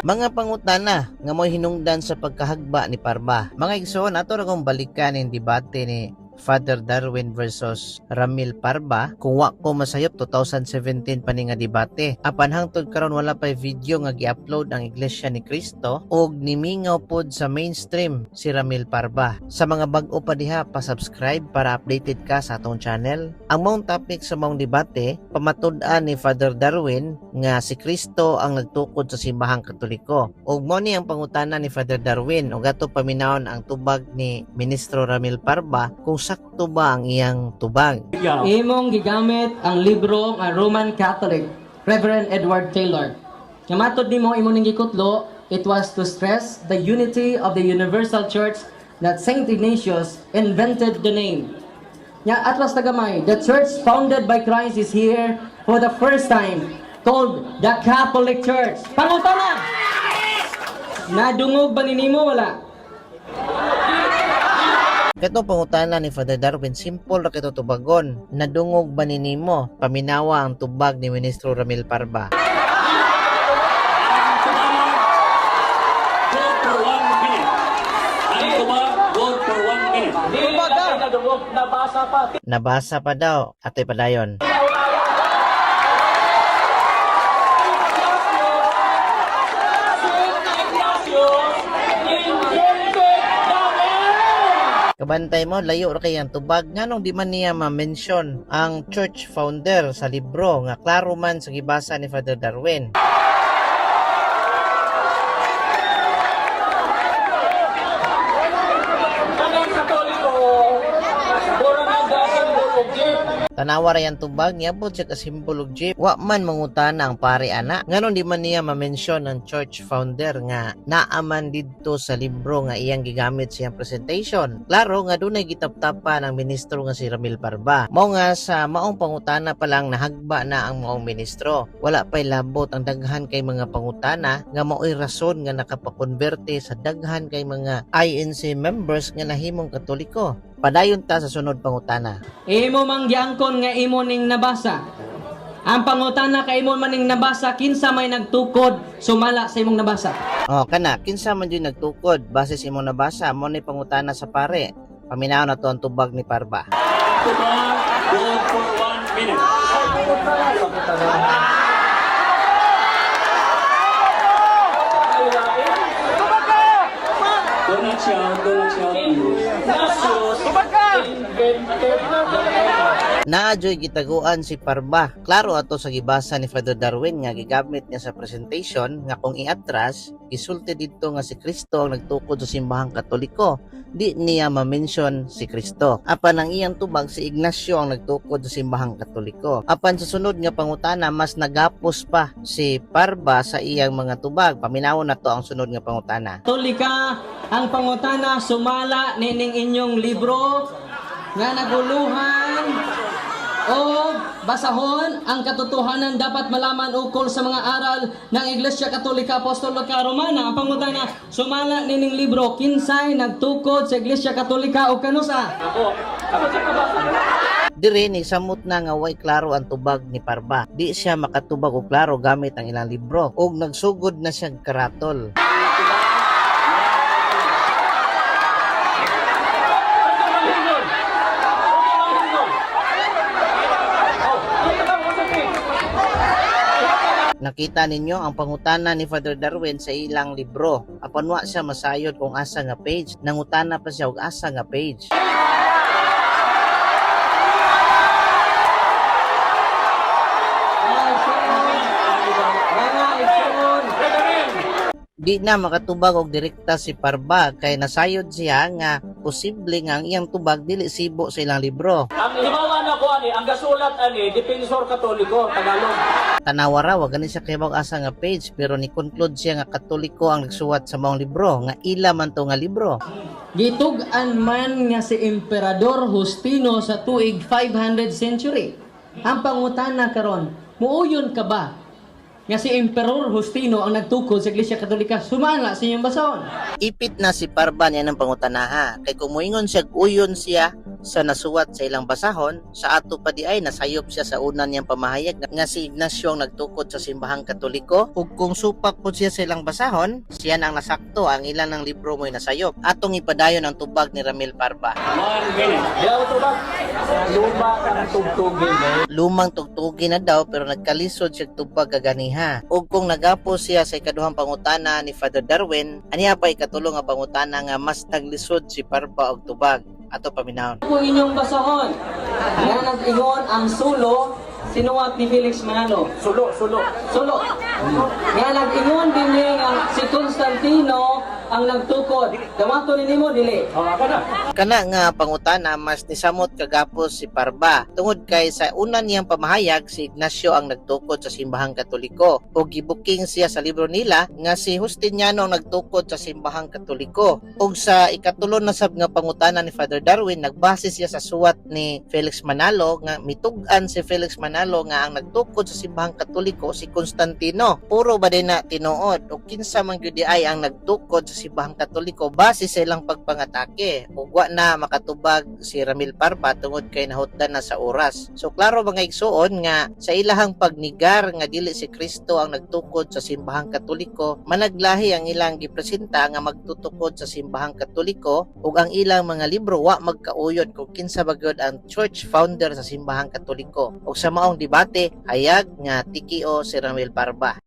Mga pangutana nga mo hinungdan sa pagkahagba ni Parba. Mga igsoon, ato ra kong balikan yung debate ni Father Darwin versus Ramil Parba kung wa ko masayop 2017 pa ni nga debate. Apan hangtod karon wala pa video nga gi-upload ang Iglesia ni Cristo og nimingaw pod sa mainstream si Ramil Parba. Sa mga bag-o pa diha, pa-subscribe para updated ka sa atong channel. Ang maong topic sa maong debate, pamatud-an ni Father Darwin nga si Cristo ang nagtukod sa simbahang Katoliko. Og mo ni ang pangutana ni Father Darwin og ato paminawon ang tubag ni Ministro Ramil Parba kung sakto ba ang iyang tubag. Imong gigamit ang libro nga Roman Catholic, Reverend Edward Taylor. Kamatod nimo imo ning gikutlo, it was to stress the unity of the Universal Church that Saint Ignatius invented the name. Nya atras tagamay, the church founded by Christ is here for the first time, called the Catholic Church. Pangutana! Nadungog ba ninimo wala? Kato pangutana ni Father Darwin, simple ra kito tubagon. Nadungog ba ni nimo? Paminawa ang tubag ni Ministro Ramil Parba. Nabasa pa daw, ato'y padayon. Kabantay mo, layo ra kay ang tubag. Nganong di man niya ma-mention ang church founder sa libro nga klaro man sa gibasa ni Father Darwin. Tanawa ra yan tubag, niabot siya ka simbolo og jeep. Wa man mangutana ang pare ana. Nganon di man niya ma-mention ang church founder nga naaman didto sa libro nga iyang gigamit siyang presentation. Klaro nga dunay gitaptapan ang ministro nga si Ramil Parba. Mao nga sa maong pangutana pa lang nahagba na ang maong ministro. Wala pay labot ang daghan kay mga pangutana nga mao'y rason nga nakapakonberte sa daghan kay mga INC members nga nahimong Katoliko. Padayon ta sa sunod pangutana. Imo mang giangkon nga imo ning nabasa. Ang pangutana kay imo man ning nabasa, kinsa may nagtukod sumala sa imong nabasa? Oh, kana kinsa man jud nagtukod base sa imong nabasa, mo ni pangutana sa pare. Paminaw na to ang tubag ni Parba. Tubag, go for 1 minute. Don't shout, please. Naadyo'y gitaguan si Parba. Klaro ato sa gibasa ni Father Darwin nga gigamit niya sa presentation nga kung iatras, isulti dito nga si Kristo ang nagtukod sa simbahang Katoliko. Di niya ma-mention si Kristo. Apan ang iyang tubag si Ignacio ang nagtukod sa simbahang Katoliko. Apan sa sunod nga pangutana, mas nagapos pa si Parba sa iyang mga tubag. Paminawon na to ang sunod nga pangutana. Katolika ang pangutana sumala nining inyong libro nga naguluhan o basahon ang katotohanan dapat malaman ukol sa mga aral ng Iglesia Katolika Apostolika Romana. Ang pangutana sumala nining libro kinsay nagtukod sa Iglesia Katolika o kanusa? Diri ni samot na nga way klaro ang tubag ni Parba. Di siya makatubag og klaro gamit ang ilang libro ug nagsugod na siya karatol. Nakita ninyo ang pangutana ni Father Darwin sa ilang libro. Apan wa siya masayod kung asa nga page. Nangutana pa siya og asa nga page. Di na makatubag og direkta si Parba kay nasayod siya nga posible nga ang iyang tubag dili sibo sa ilang libro. Ang himawan ako ani, ang gasulat ani, Defensor Katoliko, Tagalog. Tanawa ra wa gani siya kaybaw asa nga page pero ni conclude siya nga Katoliko ang nagsuwat sa maong libro nga ila man to nga libro. Gitug-an man nga si Emperador Justino sa tuig 500 century. Ang pangutana karon, muuyon ka ba nga si Emperor Justino ang nagtukod sa Iglesia Katolika sumala sa inyong basahon? Ipit na si Parba niya ng pangutanaha kay kung moingon siya uyon siya sa nasuwat sa ilang basahon, sa ato pa di ay nasayop siya sa una niyang pamahayag nga si Ignacio ang nagtukod sa simbahang Katoliko, ug kung supak po siya sa ilang basahon, siya nang nasakto ang ilan ng libro mo'y nasayop. Atong ipadayon ang tubag ni Ramil Parba. 1 minute. Diyaw ito ba? Luma kang tugtugin. Lumang tugtugin na daw pero nagkalisod siya tubag kaganiha. Ug kung nagapo siya sa ikaduhang pangutana ni Father Darwin, aniya pa ikatulong nga pangutana nga mas naglisod si Parba og tubag. Ato paminahon. Po inyong basahon. Nga nag-ingon ang sulo, sinuwat ni Felix Manalo. Sulo. Sulo. Nga nag-ingon din nga si Constantino ang nagtukod. Dawato ni nimo dili. Ka na. Kana nga pangutana mas nisamot kagapos si Parba tungod kay sa una niyang pamahayag si Ignacio ang nagtukod sa simbahang Katoliko ug gibuking siya sa libro nila nga si Justiniano ang nagtukod sa simbahang Katoliko ug sa ikatulo na sab nga pangutana ni Father Darwin nagbase siya sa suwat ni Felix Manalo nga mitug-an si Felix Manalo nga ang nagtukod sa simbahang Katoliko si Constantino. Puro ba din na tinuod ug kinsa man gyud ay ang nagtukod sa simbahang Katoliko base sa ilang pagpangatake ug wa na makatubag si Ramil Parba tungod kay nahutdan na sa oras. So klaro mga igsuon nga sa ilahang pagnigar nga dili si Kristo ang nagtukod sa simbahang Katoliko, managlahi ang ilang gipresenta nga magtutukod sa simbahang Katoliko ug ang ilang mga libro wa magkauyod kung kinsa ba gyud ang church founder sa simbahang Katoliko. Ug sa maong debate hayag nga tikio si Ramil Parba.